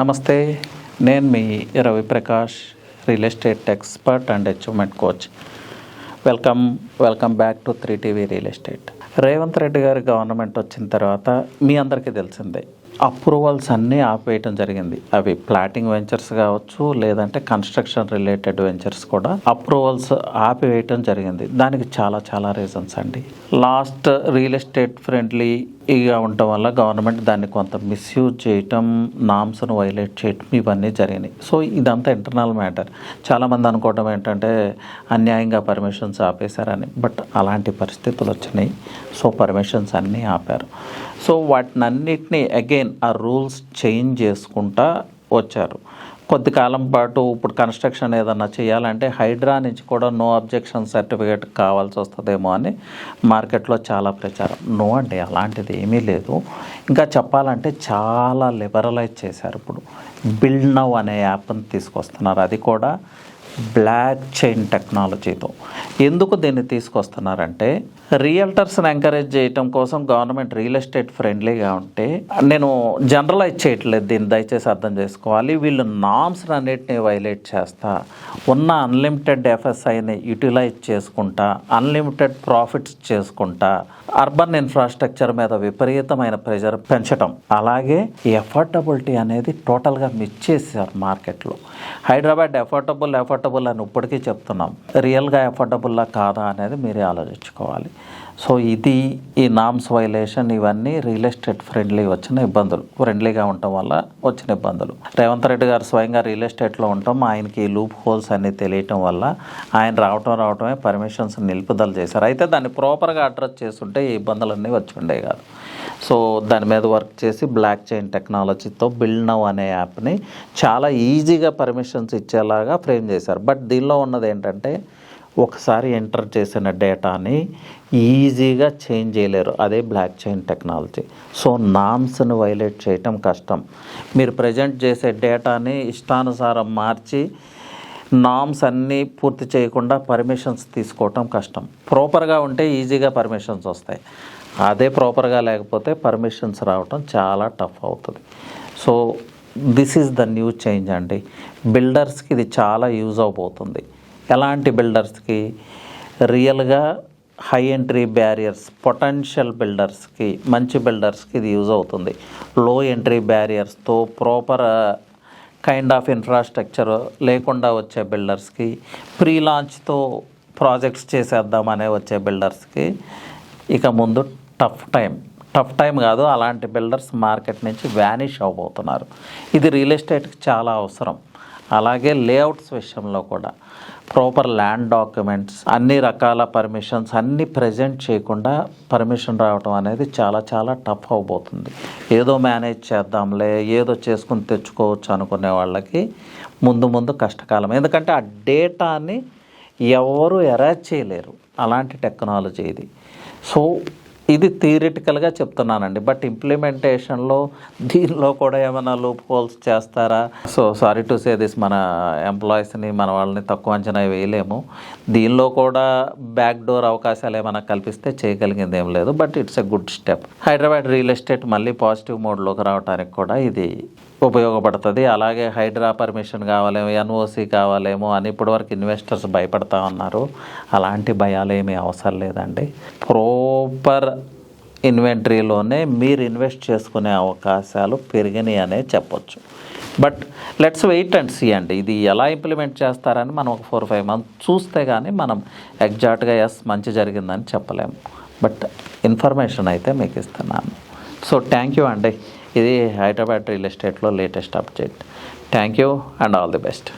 నమస్తే, నేను మీ Ravi Prakash, real estate expert and achievement coach. Welcome back to 3TV real estate. Revanth Reddy గారి గవర్నమెంట్ వచ్చిన తర్వాత మీ అందరికీ తెలిసిందే, అప్రూవల్స్ అన్నీ ఆపేయటం జరిగింది. అవి ప్లాటింగ్ వెంచర్స్ కావచ్చు, లేదంటే కన్స్ట్రక్షన్ రిలేటెడ్ వెంచర్స్ కూడా అప్రూవల్స్ ఆపివేయటం జరిగింది. దానికి చాలా రీజన్స్ అండి. లాస్ట్ రియల్ ఎస్టేట్ ఫ్రెండ్లీగా ఉండటం వల్ల గవర్నమెంట్ దాన్ని కొంత మిస్యూజ్ చేయటం, నామ్స్ను వైలేట్ చేయటం, ఇవన్నీ జరిగినాయి. సో ఇదంతా ఇంటర్నల్ మ్యాటర్. చాలామంది అనుకోవటం ఏంటంటే అన్యాయంగా పర్మిషన్స్ ఆపేశారని, బట్ అలాంటి పరిస్థితులు వచ్చినాయి. సో పర్మిషన్స్ అన్నీ ఆపారు. సో వాటినన్నిటినీ అగైన్ ఆ రూల్స్ చేంజ్ చేసుకుంటా వచ్చారు. కొద్ది కాలం పాటు ఇప్పుడు కన్స్ట్రక్షన్ ఏదన్నా చేయాలంటే హైడ్రా నుంచి కూడా నో అబ్జెక్షన్ సర్టిఫికేట్ కావాల్సి వస్తుందేమో అని మార్కెట్లో చాలా ప్రచారం. నో అండి, అలాంటిది ఏమీ లేదు. ఇంకా చెప్పాలంటే చాలా లిబరలైజ్ చేశారు. ఇప్పుడు బిల్డ్ నౌ అనే యాప్ని తీసుకొస్తున్నారు, అది కూడా బ్లాక్ చైన్ టెక్నాలజీతో. ఎందుకు దీన్ని తీసుకొస్తున్నారంటే రియల్టర్స్ని ఎంకరేజ్ చేయటం కోసం గవర్నమెంట్ రియల్ ఎస్టేట్ ఫ్రెండ్లీగా ఉంటే, నేను జనరలైజ్ చేయట్లేదు, దీన్ని దయచేసి అర్థం చేసుకోవాలి. వీళ్ళు నామ్స్ అన్నిటిని వైలేట్ చేస్తా, ఉన్న అన్లిమిటెడ్ ఎఫ్ఎస్ఐని యూటిలైజ్ చేసుకుంటా, అన్లిమిటెడ్ ప్రాఫిట్స్ చేసుకుంటా, అర్బన్ ఇన్ఫ్రాస్ట్రక్చర్ మీద విపరీతమైన ప్రెషర్ పెంచడం, అలాగే ఎఫోర్డబిలిటీ అనేది టోటల్గా మిస్ చేశారు మార్కెట్లో. హైదరాబాద్ ఎఫోర్డబుల్ అని ఇప్పటికీ చెప్తున్నాం. రియల్గా ఎఫోర్డబుల్లా కాదా అనేది మీరే ఆలోచించుకోవాలి. సో ఇది ఈ నామ్స్ వైలేషన్, ఇవన్నీ రియల్ ఎస్టేట్ ఫ్రెండ్లీగా ఉండటం వల్ల వచ్చిన ఇబ్బందులు. రేవంత్ రెడ్డి గారు స్వయంగా రియల్ ఎస్టేట్లో ఉండటం, ఆయనకి లూప్ హోల్స్ అన్నీ తెలియటం వల్ల ఆయన రావటమే పర్మిషన్స్ నిలుపుదల చేశారు. అయితే దాన్ని ప్రాపర్గా అడ్రస్ చేస్తుంటే ఈ ఇబ్బందులన్నీ వచ్చి ఉండేవి కాదు. సో దాని మీద వర్క్ చేసి బ్లాక్ చైన్ టెక్నాలజీతో బిల్డ్ నౌ అనే యాప్ని చాలా ఈజీగా పర్మిషన్స్ ఇచ్చేలాగా ఫ్రేమ్ చేశారు. బట్ దీనిలో ఉన్నది ఏంటంటే ఒకసారి ఎంటర్ చేసిన డేటాని ఈజీగా చేంజ్ చేయలేరు, అదే బ్లాక్ చైన్ టెక్నాలజీ. సో నామ్స్ని వైలేట్ చేయటం కష్టం. మీరు ప్రజెంట్ చేసే డేటాని ఇష్టానుసారం మార్చి నామ్స్ అన్నీ పూర్తి చేయకుండా పర్మిషన్స్ తీసుకోవటం కష్టం. ప్రాపర్గా ఉంటే ఈజీగా పర్మిషన్స్ వస్తాయి, అదే ప్రాపర్గా లేకపోతే పర్మిషన్స్ రావటం చాలా టఫ్ అవుతుంది. So this is the new change అండి. బిల్డర్స్కి ఇది చాలా యూజ్ అవబోతుంది. ఎలాంటి బిల్డర్స్కి? రియల్గా హై ఎంట్రీ బ్యారియర్స్, పొటెన్షియల్ బిల్డర్స్కి, మంచి బిల్డర్స్కి ఇది యూజ్ అవుతుంది. లో ఎంట్రీ బ్యారియర్స్తో ప్రాపర్ కైండ్ ఆఫ్ ఇన్ఫ్రాస్ట్రక్చర్ లేకుండా వచ్చే బిల్డర్స్కి, ప్రీ లాంచ్తో ప్రాజెక్ట్స్ చేసేద్దామనే వచ్చే బిల్డర్స్కి ఇక ముందు టఫ్ టైం కాదు, అలాంటి బిల్డర్స్ మార్కెట్ నుంచి వ్యానిష్ అవబోతున్నారు. ఇది రియల్ ఎస్టేట్కి చాలా అవసరం. అలాగే లేఅవుట్స్ విషయంలో కూడా ప్రాపర్ ల్యాండ్ డాక్యుమెంట్స్, అన్ని రకాల పర్మిషన్స్ అన్నీ ప్రజెంట్ చేయకుండా పర్మిషన్ రావడం అనేది చాలా టఫ్ అవబోతుంది. ఏదో మేనేజ్ చేద్దాంలే, ఏదో చేసుకుని తెచ్చుకోవచ్చు అనుకునే వాళ్ళకి ముందు కష్టకాలం. ఎందుకంటే ఆ డేటాని ఎవరు ఎరేజ్ చేయలేరు, అలాంటి టెక్నాలజీ ఇది. సో ఇది థియరిటికల్గా చెప్తున్నానండి, బట్ ఇంప్లిమెంటేషన్లో దీనిలో కూడా ఏమైనా లూప్ హోల్స్ చేస్తారా? So sorry to say this, మన ఎంప్లాయీస్ని, మన వాళ్ళని తక్కువ అంచనా వేయలేము. దీనిలో కూడా బ్యాక్ డోర్ అవకాశాలు ఏమైనా కల్పిస్తే చేయగలిగింది ఏం లేదు, but it's a good step. Hyderabad real estate మళ్ళీ పాజిటివ్ మోడ్లోకి రావడానికి కూడా ఇది ఉపయోగపడుతుంది. అలాగే హైడ్రా పర్మిషన్ కావాలేమో, ఎన్ఓసి కావాలేమో అని ఇప్పటివరకు ఇన్వెస్టర్స్ భయపడతా ఉన్నారు. అలాంటి భయాలు ఏమీ అవసరం లేదండి. ప్రాపర్ ఇన్వెంటరీలోనే మీరు ఇన్వెస్ట్ చేసుకునే అవకాశాలు పెరిగినాయి అనే చెప్పొచ్చు. But let's wait and see అండి, ఇది ఎలా ఇంప్లిమెంట్ చేస్తారని మనం ఒక 4-5 మంత్స్ చూస్తే కానీ మనం ఎగ్జాక్ట్గా మంచి జరిగిందని చెప్పలేము. బట్ ఇన్ఫర్మేషన్ అయితే మీకు ఇస్తున్నాను. సో థ్యాంక్ యూ అండి. ఇది హైదరాబాద్ రియల్ ఎస్టేట్లో latest update. Thank you and all the best.